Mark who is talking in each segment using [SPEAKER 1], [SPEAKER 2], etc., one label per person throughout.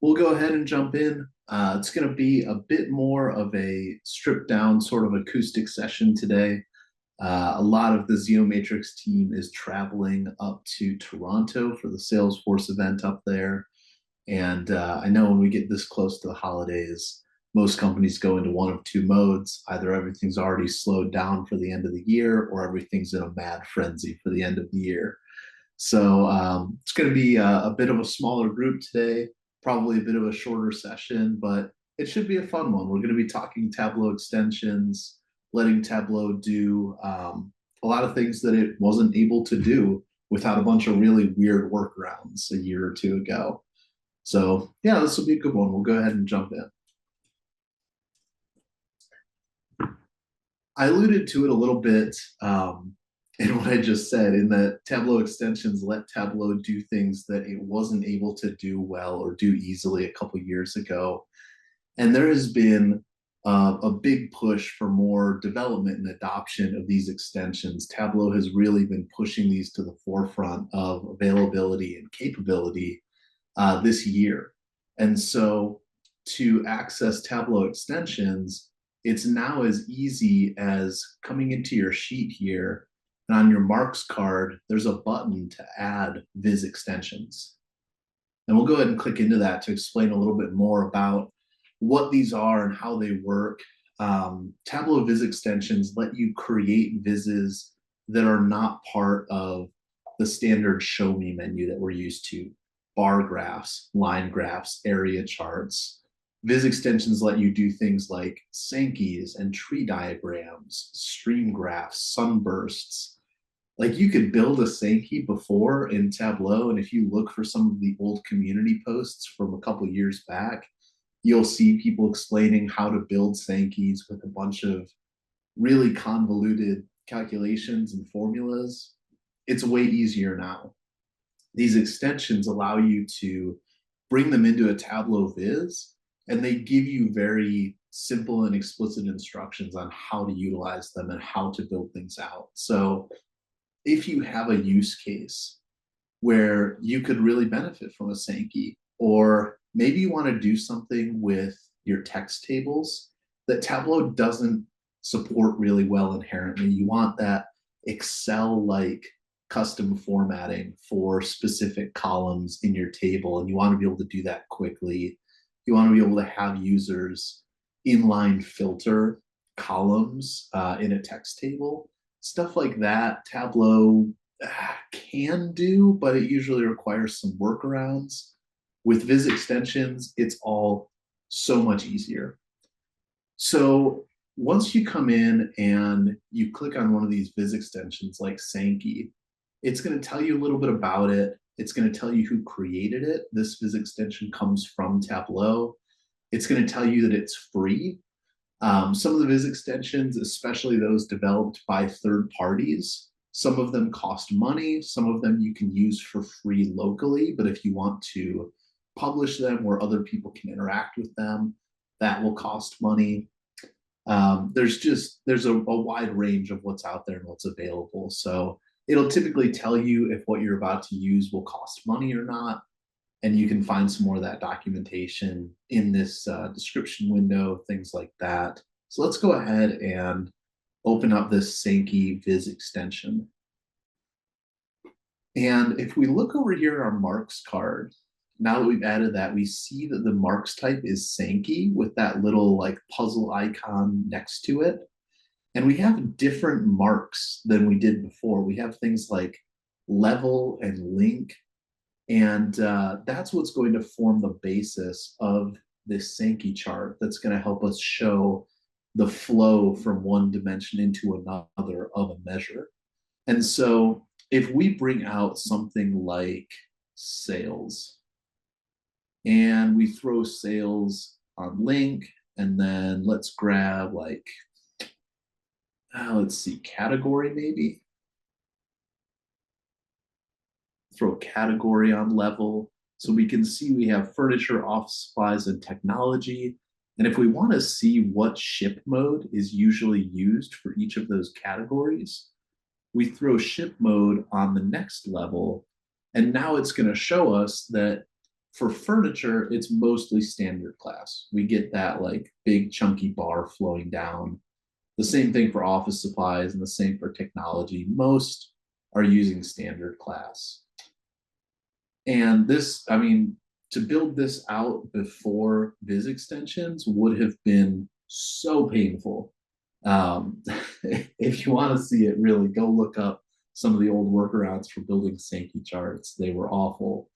[SPEAKER 1] we'll go ahead and jump in. It's going to be a bit more of a stripped down sort of acoustic session today. A lot of the Geomatrix team is traveling up to Toronto for the Salesforce event up there. And I know when we get this close to the holidays, most companies go into one of two modes. Either everything's already slowed down for the end of the year, or everything's in a mad frenzy for the end of the year. So it's going to be a bit of a smaller group today, probably a bit of a shorter session, but it should be a fun one. We're going to be talking Tableau extensions, letting Tableau do a lot of things that it wasn't able to do without a bunch of really weird workarounds a year or two ago. So yeah, this will be a good one. We'll go ahead and jump in. I alluded to it a little bit in what I just said, in that Tableau extensions let Tableau do things that it wasn't able to do well or do easily a couple years ago. And there has been a big push for more development and adoption of these extensions. Tableau has really been pushing these to the forefront of availability and capability this year. And so to access Tableau extensions, it's now as easy as coming into your sheet here, and on your marks card, there's a button to add Viz extensions. And we'll go ahead and click into that to explain a little bit more about what these are and how they work. Tableau Viz extensions let you create Vizes that are not part of the standard show me menu that we're used to. Bar graphs, line graphs, area charts. Viz extensions let you do things like Sankeys and tree diagrams, stream graphs, sunbursts. Like you could build a Sankey before in Tableau, and if you look for some of the old community posts from a couple years back, you'll see people explaining how to build Sankeys with a bunch of really convoluted calculations and formulas. It's way easier now. These extensions allow you to bring them into a Tableau Viz, and they give you very simple and explicit instructions on how to utilize them and how to build things out. So if you have a use case where you could really benefit from a Sankey, or maybe you want to do something with your text tables that Tableau doesn't support really well inherently, you want that Excel-like custom formatting for specific columns in your table, and you want to be able to do that quickly. You want to be able to have users inline filter columns in a text table. Stuff like that, Tableau can do, but it usually requires some workarounds. With Viz extensions, it's all so much easier. So once you come in and you click on one of these Viz extensions like Sankey, it's going to tell you a little bit about it. It's going to tell you who created it. This Viz extension comes from Tableau. It's going to tell you that it's free. Some of the Viz extensions, especially those developed by third parties, some of them cost money. Some of them you can use for free locally, but if you want to publish them where other people can interact with them, that will cost money. There's a wide range of what's out there and what's available. So it'll typically tell you if what you're about to use will cost money or not. And you can find some more of that documentation in this description window, things like that. So let's go ahead and open up this Sankey Viz extension. And if we look over here at our marks card, now that we've added that, we see that the marks type is Sankey with that little like puzzle icon next to it. And we have different marks than we did before. We have things like level and link. And that's what's going to form the basis of this Sankey chart that's going to help us show the flow from one dimension into another of a measure. And so if we bring out something like sales, and we throw sales on link, and then let's grab like, let's see, category maybe. Throw category on level. So we can see we have furniture, office supplies, and technology. And if we want to see what ship mode is usually used for each of those categories, we throw ship mode on the next level. And now it's going to show us that For furniture, it's mostly standard class. We get that like big chunky bar flowing down. The same thing for office supplies and the same for technology. Most are using standard class. And this, I mean, to build this out before Viz extensions would have been so painful. Um, if you want to see it, really go look up some of the old workarounds for building Sankey charts. They were awful.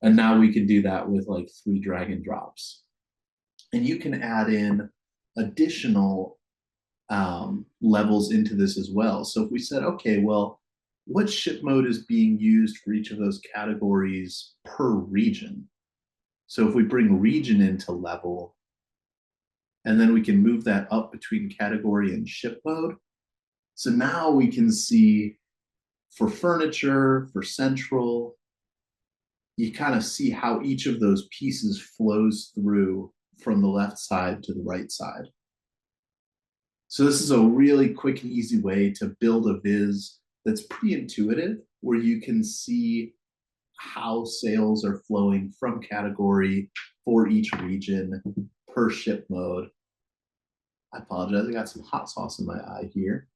[SPEAKER 1] And now we can do that with like 3 drag and drops. And you can add in additional levels into this as well. So if we said, okay, well, what ship mode is being used for each of those categories per region? So if we bring region into level, and then we can move that up between category and ship mode. So now we can see for furniture, for central, you kind of see how each of those pieces flows through from the left side to the right side. So this is a really quick and easy way to build a viz that's pretty intuitive, where you can see how sales are flowing from category for each region per ship mode. I apologize, I got some hot sauce in my eye here.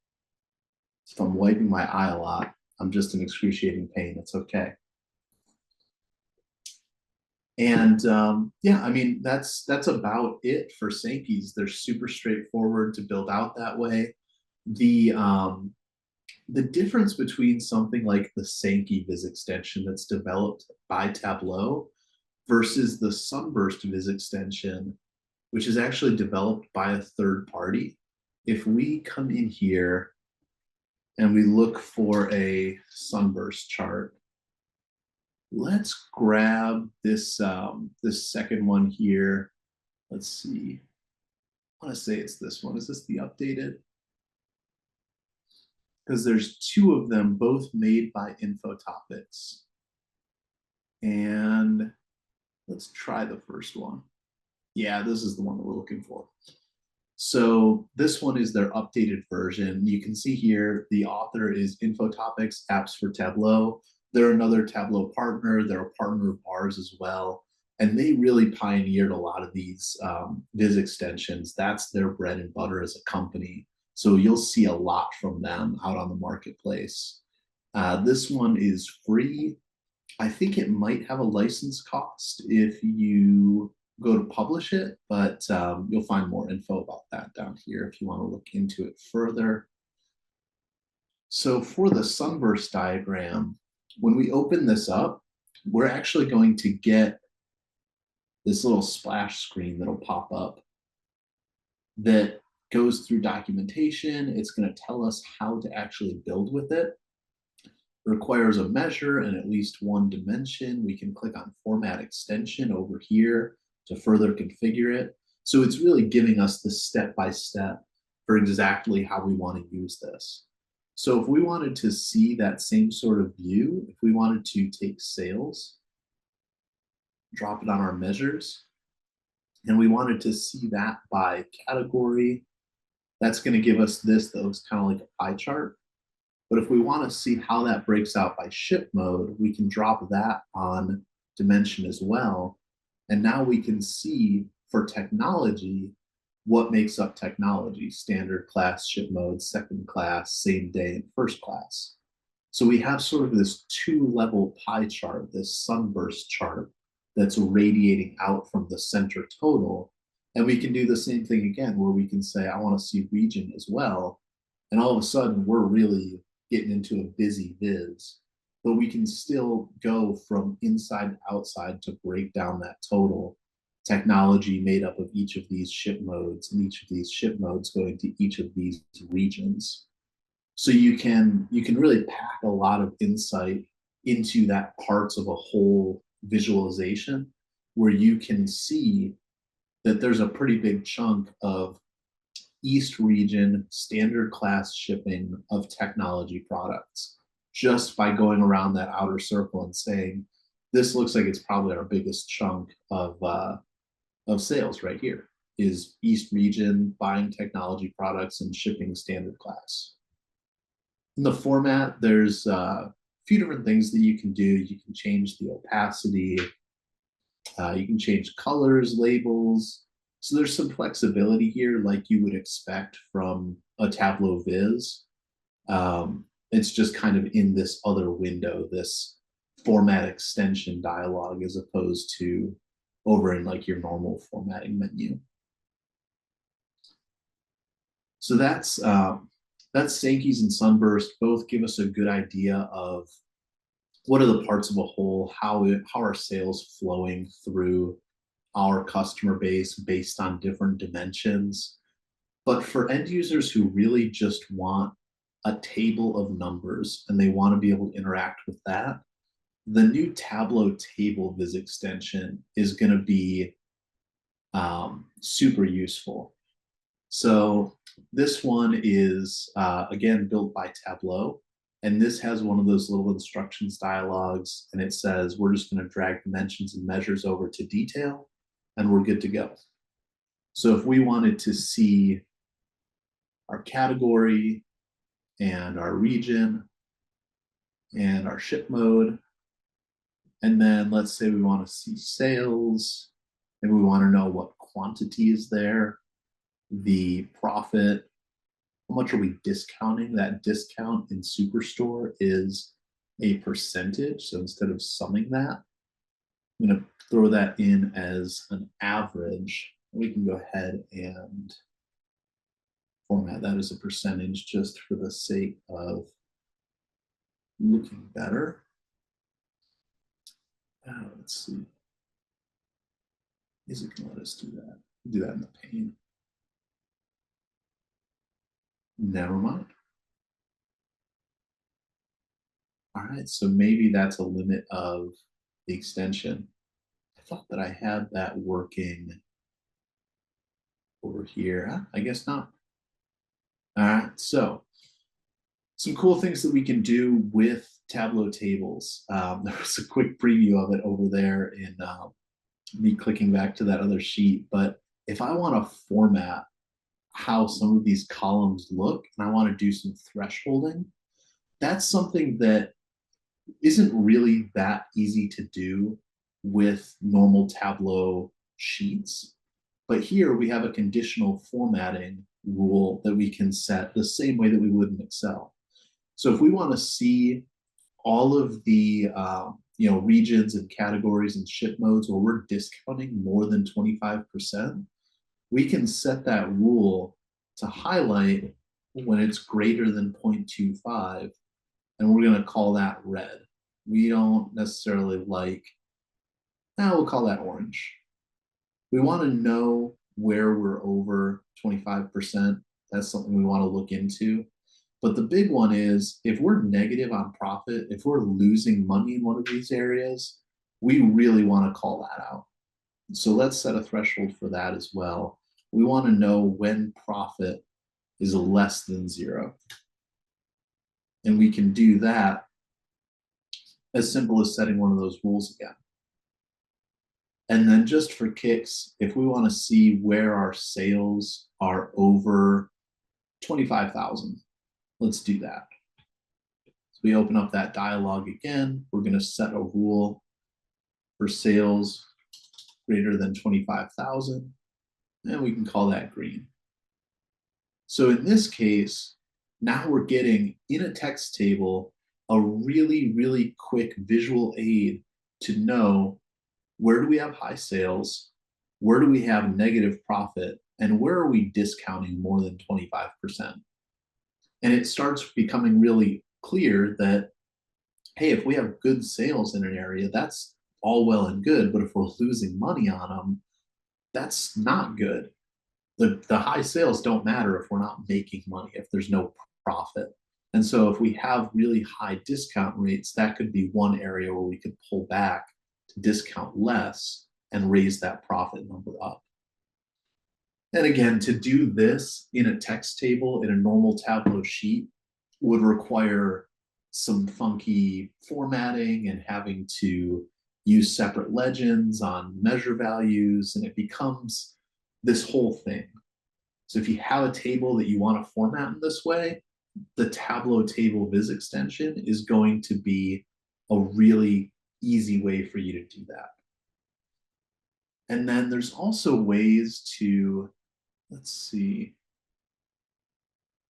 [SPEAKER 1] If I'm wiping my eye a lot, I'm just in excruciating pain. It's okay. And yeah, I mean, that's about it for Sankeys. They're super straightforward to build out that way. The difference between something like the Sankey Viz extension that's developed by Tableau versus the Sunburst Viz extension, which is actually developed by a third party. If we come in here and we look for a Sunburst chart, let's grab this this second one here. Let's see. I want to say it's this one. Is this the updated? Because there's 2 of them, both made by Infotopics. And let's try the first one. Yeah, this is the one that we're looking for. So this one is their updated version. You can see here the author is Infotopics Apps for Tableau. They're another Tableau partner. They're a partner of ours as well. And they really pioneered a lot of these Viz extensions. That's their bread and butter as a company. So you'll see a lot from them out on the marketplace. This one is free. I think it might have a license cost if you go to publish it, but you'll find more info about that down here if you want to look into it further. So for the Sunburst diagram, when we open this up, we're actually going to get this little splash screen that'll pop up that goes through documentation. It's going to tell us how to actually build with it. It requires a measure and at least one dimension. We can click on Format Extension over here to further configure it. So it's really giving us the step-by-step for exactly how we want to use this. So if we wanted to see that same sort of view, if we wanted to take sales, drop it on our measures, and we wanted to see that by category, that's going to give us this that looks kind of like a pie chart. But if we want to see how that breaks out by ship mode, we can drop that on dimension as well. And now we can see for technology what makes up technology: standard class, ship mode, second class, same day, and first class. So we have sort of this 2-level pie chart, this sunburst chart that's radiating out from the center total. And we can do the same thing again, where we can say, I want to see region as well. And all of a sudden, we're really getting into a busy viz. But we can still go from inside to outside to break down that total. Technology made up of each of these ship modes, and each of these ship modes going to each of these regions. So you can really pack a lot of insight into that parts of a whole visualization, where you can see that there's a pretty big chunk of East region standard class shipping of technology products just by going around that outer circle and saying, this looks like it's probably our biggest chunk of sales right here is East region buying technology products and shipping standard class. In the format, there's a few different things that you can do. You can change the opacity. You can change colors, labels. So there's some flexibility here, like you would expect from a Tableau Viz. It's just kind of in this other window, this format extension dialog, as opposed to over in like your normal formatting menu. So that's Sankey's and Sunburst. Both give us a good idea of what are the parts of a whole, how are sales flowing through our customer base based on different dimensions. But for end users who really just want a table of numbers and they want to be able to interact with that, the new Tableau Table Viz extension is going to be super useful. So this one is, again, built by Tableau. And this has one of those little instructions dialogues. And it says, we're just going to drag dimensions and measures over to detail, and we're good to go. So if we wanted to see our category and our region and our ship mode, and then let's say we want to see sales and we want to know what quantity is there, the profit, how much are we discounting? That discount in Superstore is a percentage. So instead of summing that, I'm going to throw that in as an average. We can go ahead and format that as a percentage just for the sake of looking better. Let's see. Is it going to let us do that? Do that in the pane. Never mind. All right, so maybe that's a limit of the extension. I thought that I had that working over here. I guess not. All right, so some cool things that we can do with Tableau Tables. There was a quick preview of it over there in me clicking back to that other sheet. But if I want to format how some of these columns look and I want to do some thresholding, that's something that isn't really that easy to do with normal Tableau sheets. But here we have a conditional formatting rule that we can set the same way that we would in Excel. So if we want to see all of the regions and categories and ship modes where we're discounting more than 25%, we can set that rule to highlight when it's greater than 0.25, and we're going to call that red. We don't necessarily like, we'll call that orange. We want to know where we're over 25%. That's something we want to look into. But the big one is if we're negative on profit, if we're losing money in one of these areas, we really want to call that out. So let's set a threshold for that as well. We want to know when profit is less than 0. And we can do that as simple as setting one of those rules again. And then just for kicks, if we want to see where our sales are over 25,000, let's do that. So we open up that dialog again. We're going to set a rule for sales greater than 25,000, and we can call that green. So in this case, now we're getting in a text table a really, really quick visual aid to know where do we have high sales, where do we have negative profit, and where are we discounting more than 25%. And it starts becoming really clear that, hey, if we have good sales in an area, that's all well and good, but if we're losing money on them, that's not good. The high sales don't matter if we're not making money, if there's no profit. And so if we have really high discount rates, that could be one area where we could pull back to discount less and raise that profit number up. And again, to do this in a text table in a normal Tableau sheet would require some funky formatting and having to use separate legends on measure values, and it becomes this whole thing. So if you have a table that you want to format in this way, the Tableau Table Viz extension is going to be a really easy way for you to do that. And then there's also ways to, let's see,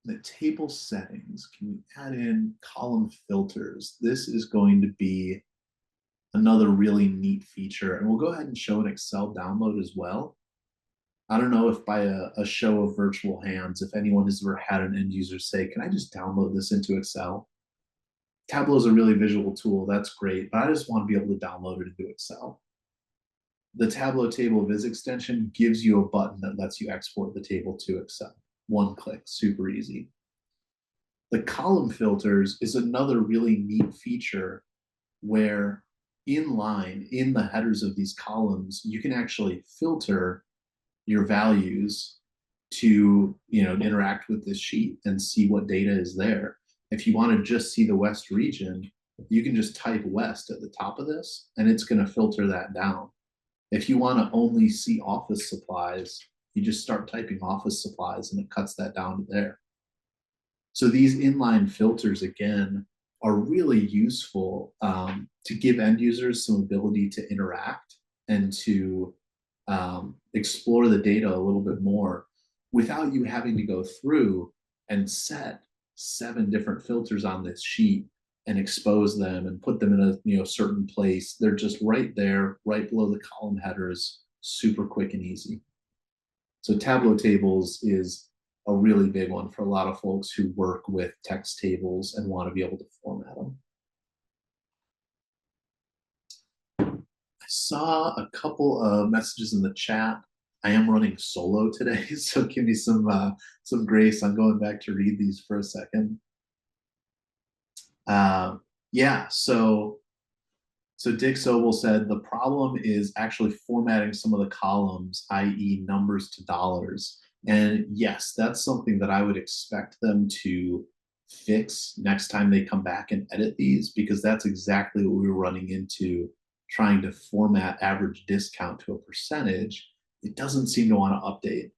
[SPEAKER 1] the table settings. Can we add in column filters? This is going to be another really neat feature. And we'll go ahead and show an Excel download as well. I don't know if by a show of virtual hands, if anyone has ever had an end user say, can I just download this into Excel? Tableau is a really visual tool. That's great. But I just want to be able to download it into Excel. The Tableau Table Viz extension gives you a button that lets you export the table to Excel. One click, super easy. The column filters is another really neat feature where inline in the headers of these columns, you can actually filter your values to interact with this sheet and see what data is there. If you want to just see the West region, you can just type West at the top of this and it's going to filter that down. If you want to only see office supplies, you just start typing office supplies and it cuts that down to there. So these inline filters, again, are really useful to give end users some ability to interact and to explore the data a little bit more without you having to go through and set 7 different filters on this sheet and expose them and put them in a certain place. They're just right there, right below the column headers, super quick and easy. So Tableau Tables is a really big one for a lot of folks who work with text tables and want to be able to format them. I saw a couple of messages in the chat. I am running solo today, so give me some grace. I'm going back to read these for a second. Yeah, so Dick Sobel said the problem is actually formatting some of the columns, i.e. numbers to dollars. And yes, that's something that I would expect them to fix next time they come back and edit these, because that's exactly what we were running into trying to format average discount to a percentage. It doesn't seem to want to update.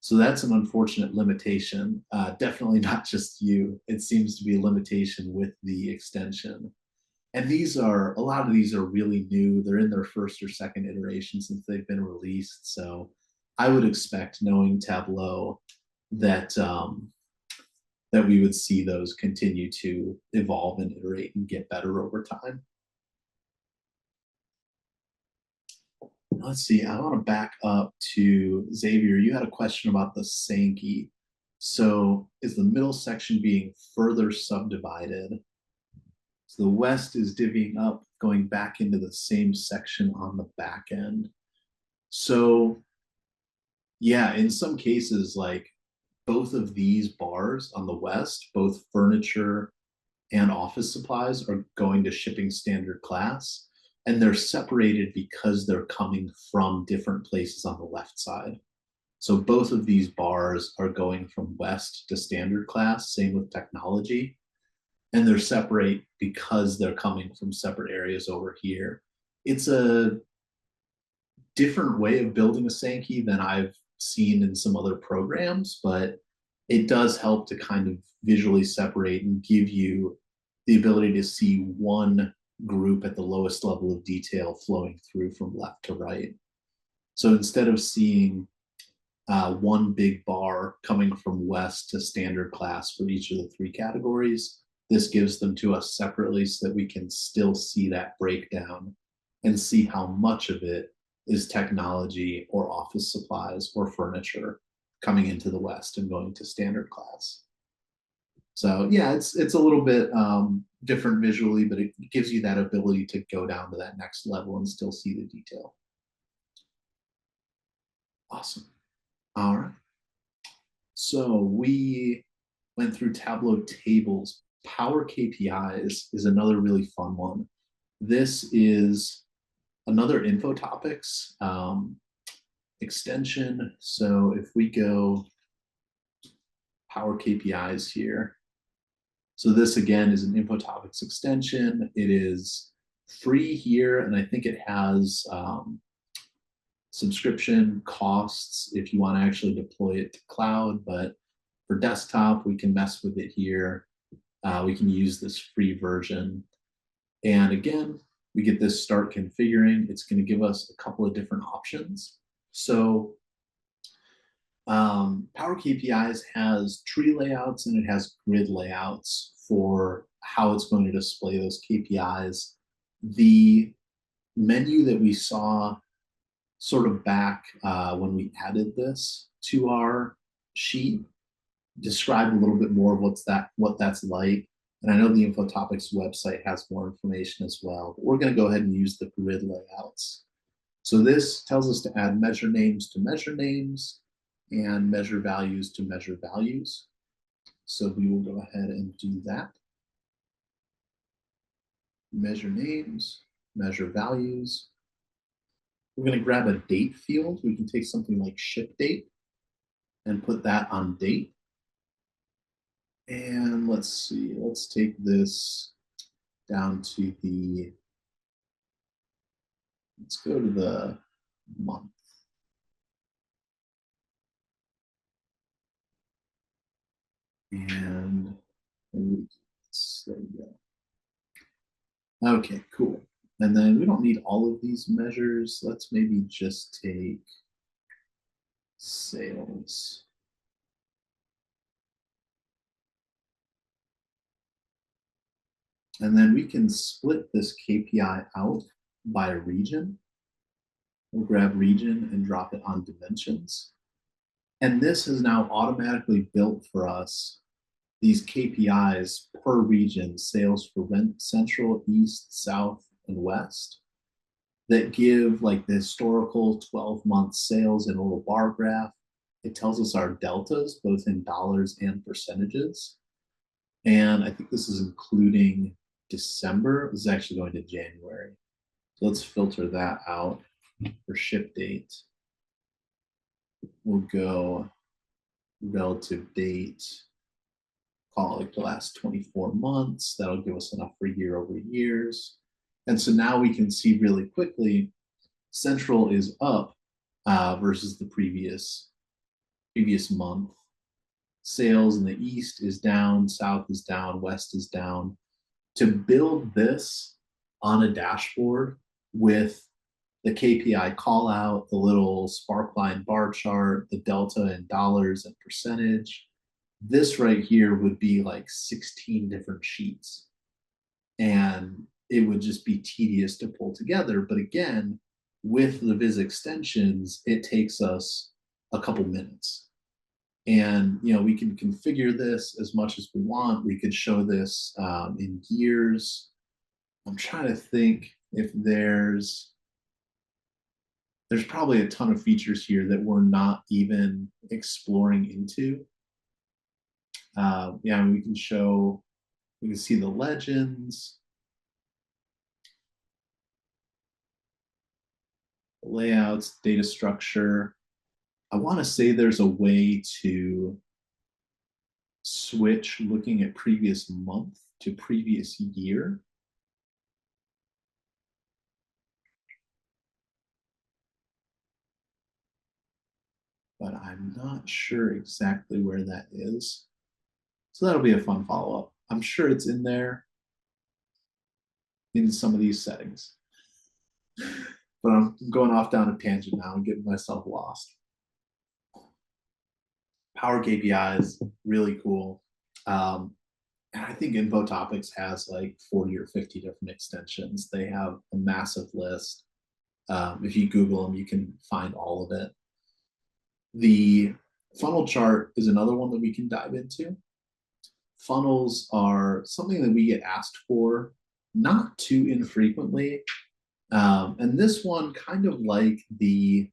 [SPEAKER 1] So that's an unfortunate limitation. Definitely not just you. It seems to be a limitation with the extension. And a lot of these are really new. They're in their first or second iteration since they've been released. So I would expect, knowing Tableau, that that we would see those continue to evolve and iterate and get better over time. Let's see, I want to back up to Xavier. You had a question about the Sankey. So is the middle section being further subdivided? So the West is divvying up, going back into the same section on the back end. So yeah, in some cases, like both of these bars on the West, both furniture and office supplies, are going to shipping standard class. And they're separated because they're coming from different places on the left side. So both of these bars are going from West to standard class, same with technology. And they're separate because they're coming from separate areas over here. It's a different way of building a Sankey than I've seen in some other programs, but it does help to kind of visually separate and give you the ability to see one group at the lowest level of detail flowing through from left to right. So instead of seeing one big bar coming from West to standard class for each of the 3 categories, this gives them to us separately so that we can still see that breakdown and see how much of it is technology or office supplies or furniture coming into the West and going to standard class. So yeah, it's a little bit different visually, but it gives you that ability to go down to that next level and still see the detail. Awesome. All right. So we went through Tableau Tables. Power KPIs is another really fun one. This is another info topics extension. So if we go Power KPIs here, so this again is an info topics extension. It is free here, and I think it has subscription costs if you want to actually deploy it to cloud, but for desktop, we can mess with it here. We can use this free version. And again, We get this start configuring. It's going to give us a couple of different options. So Power KPIs has tree layouts and it has grid layouts for how it's going to display those KPIs. The menu that we saw sort of back when we added this to our sheet describe a little bit more of what that's like. And I know the Info Topics website has more information as well, but we're going to go ahead and use the grid layouts. So this tells us to add measure names to measure names and measure values to measure values. So we will go ahead and do that. Measure names, measure values. We're going to grab a date field. We can take something like ship date and put that on date. And let's see, let's take this down to the, let's go to the month. And there we go. Okay, cool. And then we don't need all of these measures. Let's maybe just take sales. And then we can split this KPI out by region. We'll grab region and drop it on dimensions. And this has now automatically built for us these KPIs per region, sales for Central, East, South, and West, that give like the historical 12-month sales in a little bar graph. It tells us our deltas, both in dollars and percentages. And I think this is including December. This is actually going to January. So let's filter that out for ship date. We'll go relative date, call it like the last 24 months. That'll give us enough for year over years. And so now we can see really quickly, Central is up versus the previous month. Sales in the East is down, South is down, West is down. To build this on a dashboard with the KPI call out, the little sparkline bar chart, the delta in dollars and percentage, this right here would be like 16 different sheets. And it would just be tedious to pull together. But again, with the Viz extensions, it takes us a couple minutes. And we can configure this as much as we want. We could show this in years. I'm trying to think if there's probably a ton of features here that we're not even exploring into. Yeah, we can see the legends, the layouts, data structure. I want to say there's a way to switch looking at previous month to previous year. But I'm not sure exactly where that is. So that'll be a fun follow-up. I'm sure it's in there in some of these settings. But I'm going off down a tangent now and getting myself lost. Power KPIs, really cool. And I think Info Topics has like 40 or 50 different extensions. They have a massive list. If you Google them, you can find all of it. The funnel chart is another one that we can dive into. Funnels are something that we get asked for not too infrequently. And this one, kind of like the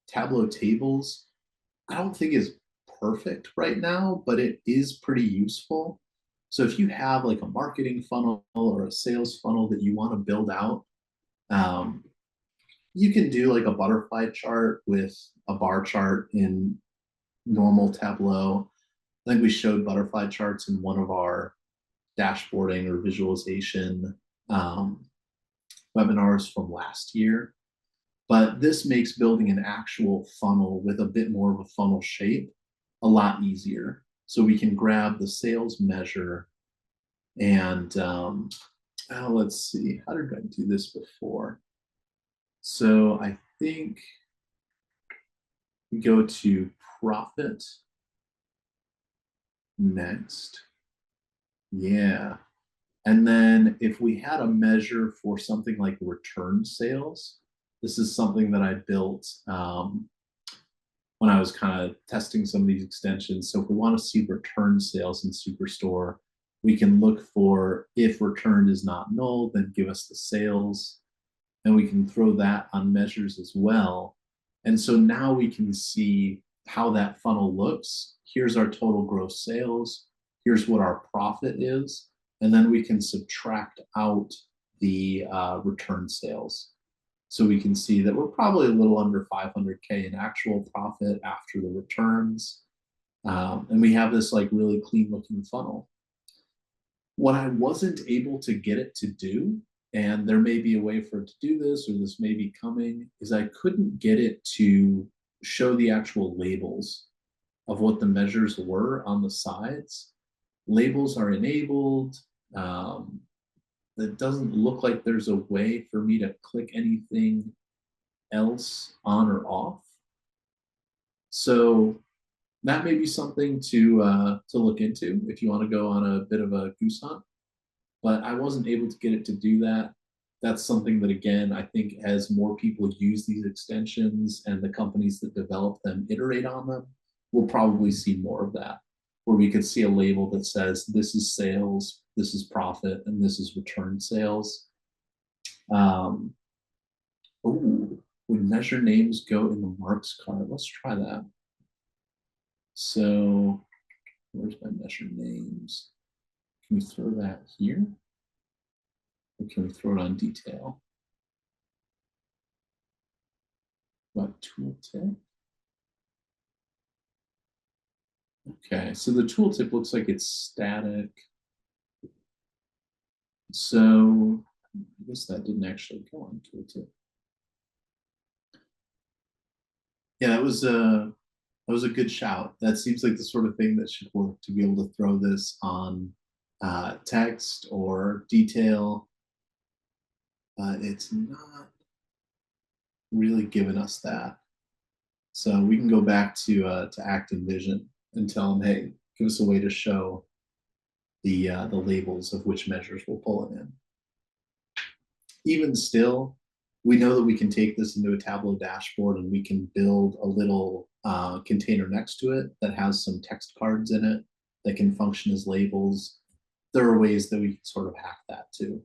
[SPEAKER 1] Tableau Tables, I don't think is perfect right now, but it is pretty useful. So if you have like a marketing funnel or a sales funnel that you want to build out, you can do like a butterfly chart with a bar chart in normal Tableau. I think we showed butterfly charts in one of our dashboarding or visualization webinars from last year. But this makes building an actual funnel with a bit more of a funnel shape a lot easier. So we can grab the sales measure and let's see, how did I do this before? So I think we go to profit next. Yeah. And then if we had a measure for something like return sales, this is something that I built when I was kind of testing some of these extensions. So if we want to see return sales in Superstore, we can look for if return is not null, then give us the sales. And we can throw that on measures as well. And so now we can see how that funnel looks. Here's our total gross sales. Here's what our profit is. And then we can subtract out the return sales. So we can see that we're probably a little under 500K in actual profit after the returns. And we have this like really clean looking funnel. What I wasn't able to get it to do, and there may be a way for it to do this, or this may be coming, is I couldn't get it to show the actual labels of what the measures were on the sides. Labels are enabled. It doesn't look like there's a way for me to click anything else on or off. So that may be something to look into if you want to go on a bit of a goose hunt. But I wasn't able to get it to do that. That's something that, again, I think as more people use these extensions and the companies that develop them iterate on them, we'll probably see more of that, where we could see a label that says this is sales, this is profit, and this is return sales. Would measure names go in the marks card? Let's try that. So where's my measure names? Can we throw that here? Or can we throw it on detail? What tooltip? Okay, so the tooltip looks like it's static. So I guess that didn't actually go on tooltip. Yeah, that was a good shout. That seems like the sort of thing that should work, to be able to throw this on text or detail. But it's not really giving us that. So we can go back to Act and Vision and tell them, hey, give us a way to show the labels of which measures we're pulling in. Even still, we know that we can take this into a Tableau dashboard and we can build a little container next to it that has some text cards in it that can function as labels. There are ways that we can sort of hack that too.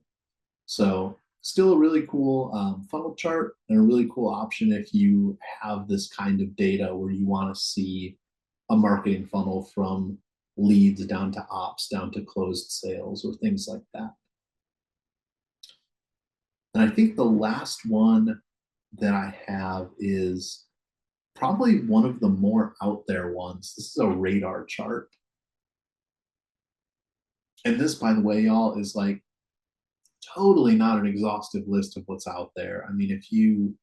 [SPEAKER 1] So still a really cool funnel chart, and a really cool option if you have this kind of data where you want to see a marketing funnel from leads down to ops, down to closed sales, or things like that. And I think the last one that I have is probably one of the more out there ones. This is a radar chart. And this, by the way, y'all, is like totally not an exhaustive list of what's out there. I mean, if you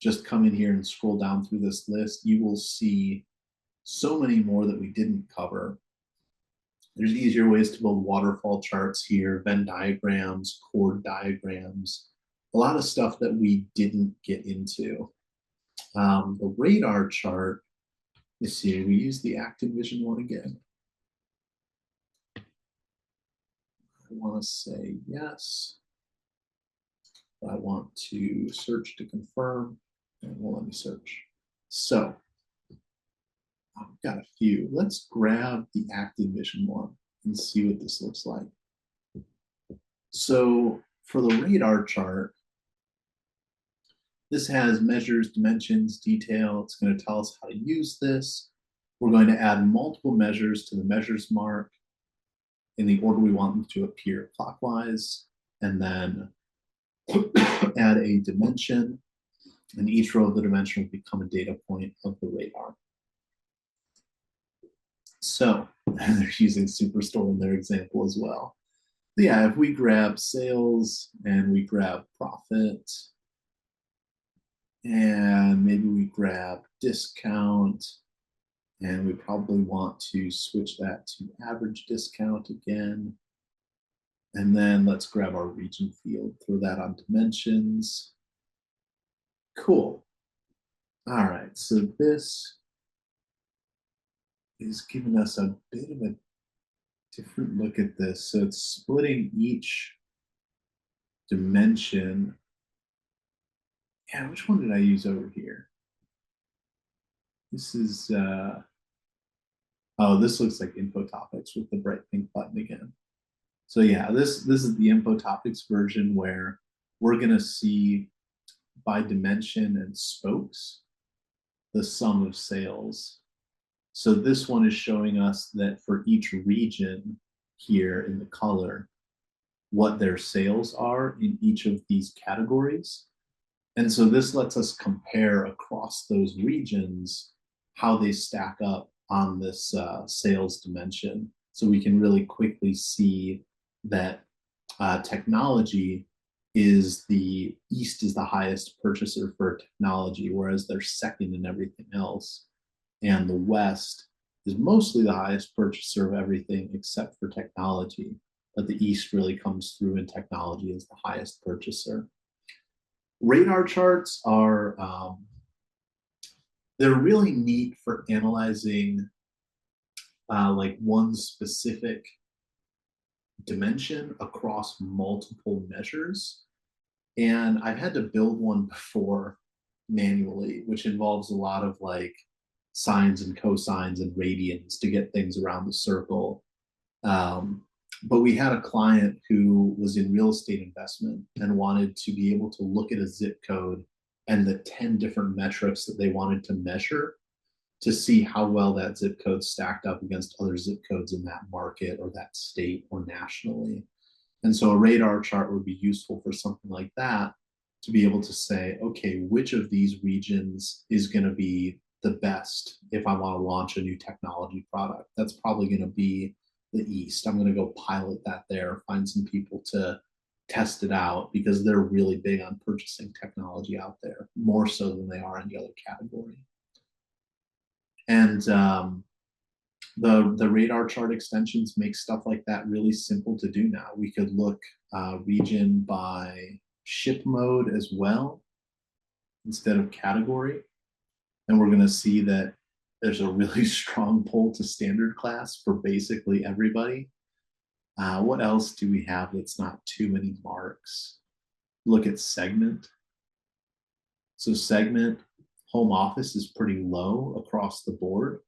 [SPEAKER 1] just come in here and scroll down through this list, you will see so many more that we didn't cover. There's easier ways to build waterfall charts here, Venn diagrams, chord diagrams, a lot of stuff that we didn't get into. The radar chart, let's see, we use the Active Vision one again. I want to say yes. I want to search to confirm, and we'll let me search. So I've got a few. Let's grab the Active Vision one and see what this looks like. So for the radar chart, this has measures, dimensions, detail. It's going to tell us how to use this. We're going to add multiple measures to the measures mark in the order we want them to appear clockwise, and then add a dimension, and each row of the dimension will become a data point of the radar. So they're using Superstore in their example as well. But yeah, if we grab sales and we grab profit, and maybe we grab discount, and we probably want to switch that to average discount again. And then let's grab our region field, throw that on dimensions. Cool. All right, so this is giving us a bit of a different look at this. So it's splitting each dimension. Yeah, which one did I use over here? This is, oh, this looks like info topics with the bright pink button again. So yeah, this is the info topics version where we're gonna see by dimension and spokes the sum of sales. So this one is showing us that for each region here in the color, what their sales are in each of these categories. And so this lets us compare across those regions how they stack up on this sales dimension. So we can really quickly see that technology is the East is the highest purchaser for technology, whereas they're second in everything else. And the West is mostly the highest purchaser of everything except for technology. But the East really comes through in technology as the highest purchaser. Radar charts are they're really neat for analyzing like one specific dimension across multiple measures. And I've had to build one before manually, which involves a lot of like sines and cosines and radians to get things around the circle. But we had a client who was in real estate investment and wanted to be able to look at a zip code and the 10 different metrics that they wanted to measure to see how well that zip code stacked up against other zip codes in that market or that state or nationally. And so a radar chart would be useful for something like that to be able to say, okay, which of these regions is going to be the best if I want to launch a new technology product? That's probably going to be the East. I'm going to go pilot that there, find some people to test it out because they're really big on purchasing technology out there, more so than they are in the other category. And the radar chart extensions make stuff like that really simple to do now. We could look region by ship mode as well instead of category. And we're going to see that there's a really strong pull to standard class for basically everybody. What else do we have that's not too many marks? Look at segment. So segment, home office is pretty low across the board.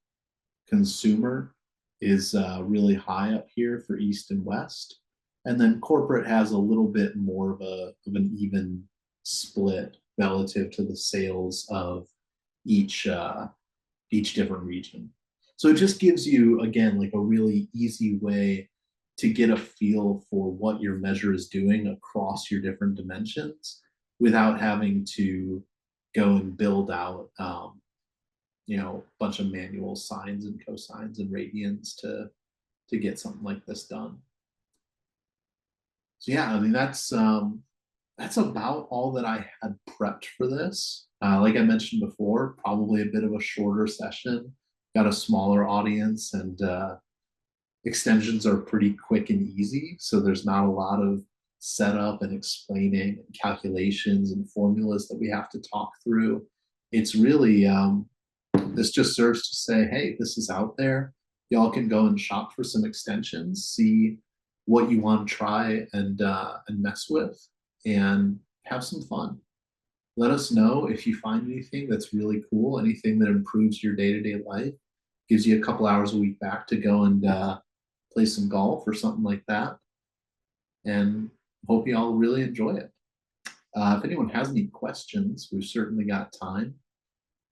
[SPEAKER 1] Consumer is really high up here for East and West. And then corporate has a little bit more of an even split relative to the sales of each different region. So it just gives you, again, like a really easy way to get a feel for what your measure is doing across your different dimensions without having to go and build out a bunch of manual sines and cosines and radians to get something like this done. So yeah, I mean that's about all that I had prepped for this. Like I mentioned before, probably a bit of a shorter session. Got a smaller audience, and extensions are pretty quick and easy. So there's not a lot of setup and explaining and calculations and formulas that we have to talk through. It's really this just serves to say, hey, this is out there. Y'all can go and shop for some extensions, see what you want to try and mess with, and have some fun. Let us know if you find anything that's really cool, anything that improves your day-to-day life, gives you a couple hours a week back to go and play some golf or something like that. And hope you all really enjoy it. If anyone has any questions, we've certainly got time.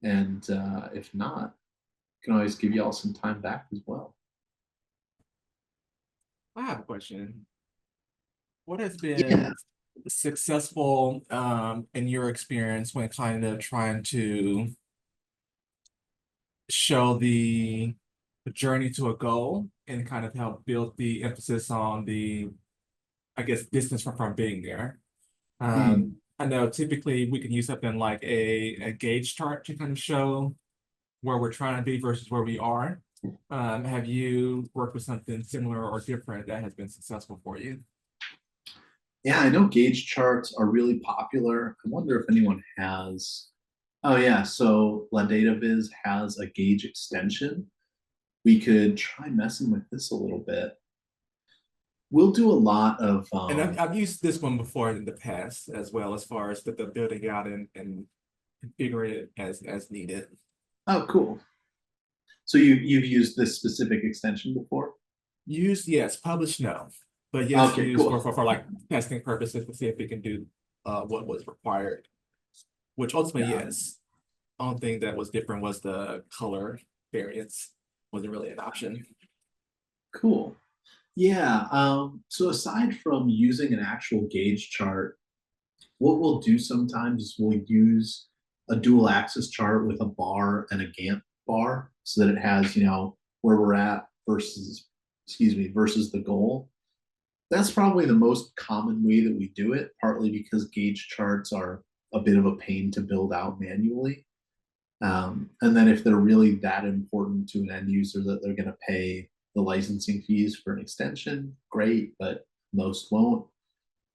[SPEAKER 1] And if not, I can always give you all some time back as well.
[SPEAKER 2] I have a question. What has
[SPEAKER 1] Yeah.
[SPEAKER 2] been successful in your experience when kind of trying to show the journey to a goal and kind of help build the emphasis on the, I guess, distance from being there? I know typically we can use something like a gauge chart to kind of show where we're trying to be versus where we are. Have you worked with something similar or different that has been successful for you?
[SPEAKER 1] Yeah, I know gauge charts are really popular. I wonder if anyone has. Oh yeah, so La Data Viz has a gauge extension. We could try messing with this a little bit. We'll do a lot of
[SPEAKER 2] And I've used this one before in the past as well, as far as the building out and configuring it as needed.
[SPEAKER 1] oh cool. So you've used this specific extension before?
[SPEAKER 2] Used, yes. Published, no. But yes,
[SPEAKER 1] Okay,
[SPEAKER 2] used
[SPEAKER 1] cool.
[SPEAKER 2] for like testing purposes to see if we can do what was required. Which ultimately,
[SPEAKER 1] Got it.
[SPEAKER 2] yes. Only thing that was different was the color variance wasn't really an option.
[SPEAKER 1] Cool. Yeah. So aside from using an actual gauge chart, what we'll do sometimes is we'll use a dual axis chart with a bar and a Gantt bar so that it has, where we're at versus, excuse me, versus the goal. That's probably the most common way that we do it, partly because gauge charts are a bit of a pain to build out manually. And then if they're really that important to an end user that they're going to pay the licensing fees for an extension, great, but most won't.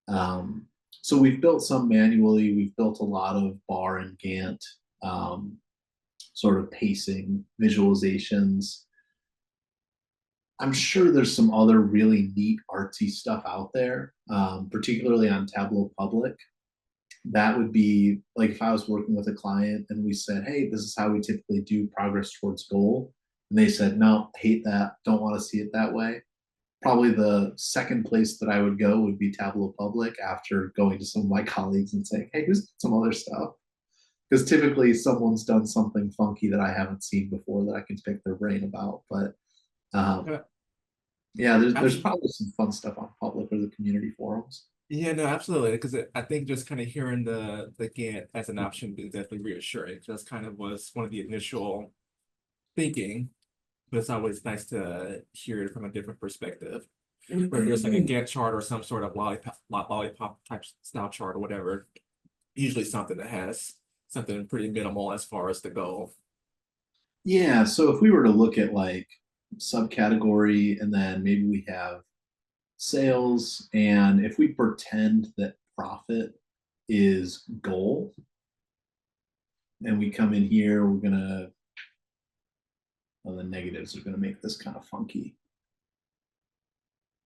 [SPEAKER 1] Um, so we've built some manually. We've built a lot of bar and Gantt um, sort of pacing visualizations. I'm sure there's some other really neat artsy stuff out there, particularly on Tableau Public. That would be like if I was working with a client and we said, hey, this is how we typically do progress towards goal. And they said, no, hate that, don't want to see it that way. Probably the second place that I would go would be Tableau Public after going to some of my colleagues and saying, hey, here's some other stuff. Because typically someone's done something funky that I haven't seen before that I can pick their brain about. But um,
[SPEAKER 2] Yeah,
[SPEAKER 1] yeah, there's
[SPEAKER 2] absolutely.
[SPEAKER 1] probably some fun stuff on public or the community forums.
[SPEAKER 2] Yeah, no, absolutely. Because I think just kind of hearing the Gantt as an option is definitely reassuring. That's kind of was one of the initial thinking, but it's always nice to hear it from a different perspective. Whether it's like a Gantt chart or some sort of lollipop type style chart or whatever, usually something that has something pretty minimal as far as the goal.
[SPEAKER 1] Yeah, so if we were to look at like subcategory and then maybe we have sales, and if we pretend that profit is goal and we come in here, we're gonna, well, the negatives are gonna make this kind of funky.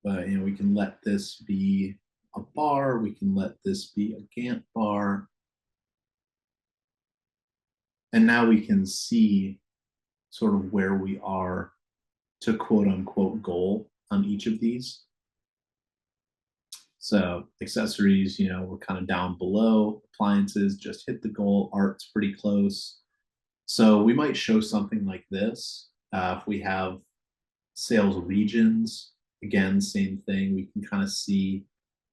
[SPEAKER 1] But we can let this be a bar, we can let this be a Gantt bar, and now we can see sort of where we are to quote unquote goal on each of these. So accessories, we're kind of down below. Appliances just hit the goal. Art's pretty close. So we might show something like this. If we have sales regions, again, same thing. We can kind of see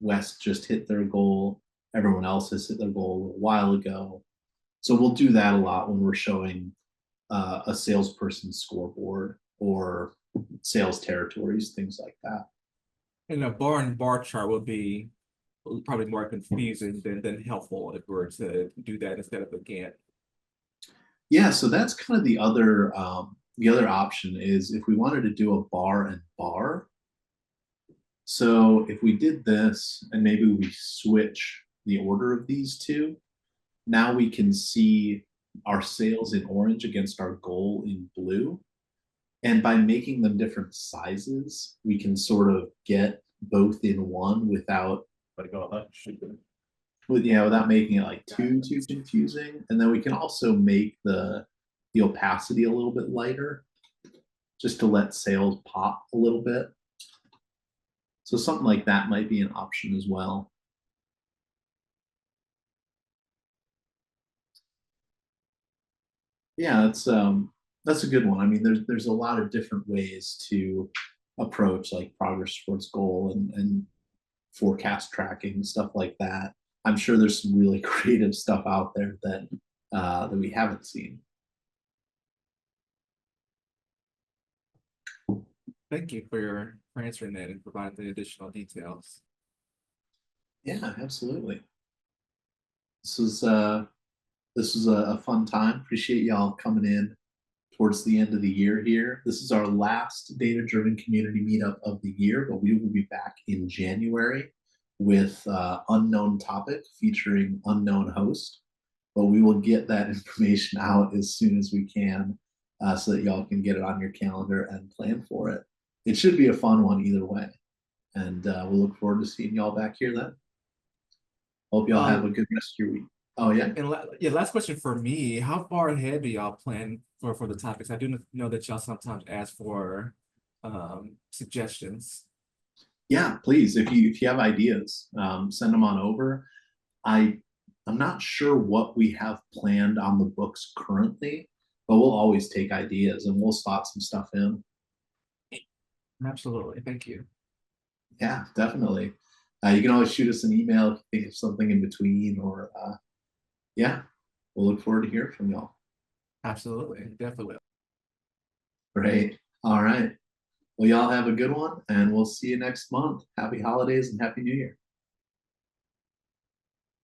[SPEAKER 1] West just hit their goal. Everyone else has hit their goal a little while ago. So we'll do that a lot when we're showing a salesperson scoreboard or sales territories, things like that.
[SPEAKER 2] And a bar and bar chart would be probably more confusing than helpful if we were to do that instead of a Gantt.
[SPEAKER 1] Yeah, so that's kind of the other option is if we wanted to do a bar and bar. So if we did this and maybe we switch the order of these two, now we can see our sales in orange against our goal in blue. And by making them different sizes, we can sort of get both in one without making it like too confusing. And then we can also make the opacity a little bit lighter just to let sales pop a little bit. So something like that might be an option as well. Yeah, that's a good one. I mean, there's a lot of different ways to approach like progress towards goal and forecast tracking, stuff like that. I'm sure there's some really creative stuff out there that we haven't seen.
[SPEAKER 2] Thank you for answering that and providing the additional details.
[SPEAKER 1] Yeah, absolutely. This was uh this was a fun time. Appreciate y'all coming in towards the end of the year here. This is our last data driven community meetup of the year, but we will be back in January with unknown topic featuring unknown host. But we will get that information out as soon as we can so that y'all can get it on your calendar and plan for it. It should be a fun one either way. And we'll look forward to seeing y'all back here then. Hope y'all have a good rest of your week. Oh, yeah.
[SPEAKER 2] And yeah, last question for me. How far ahead do y'all plan for the topics? I do know that y'all sometimes ask for suggestions.
[SPEAKER 1] Yeah, please. If you have ideas, send them on over. I'm not sure what we have planned on the books currently, but we'll always take ideas and we'll slot some stuff in.
[SPEAKER 2] Absolutely. Thank you.
[SPEAKER 1] Yeah, definitely. You can always shoot us an email if you think of something in between, or yeah, we'll look forward to hearing from y'all.
[SPEAKER 2] Absolutely. Definitely will.
[SPEAKER 1] Great. All right. Well, y'all have a good one, and we'll see you next month. Happy holidays and Happy New Year.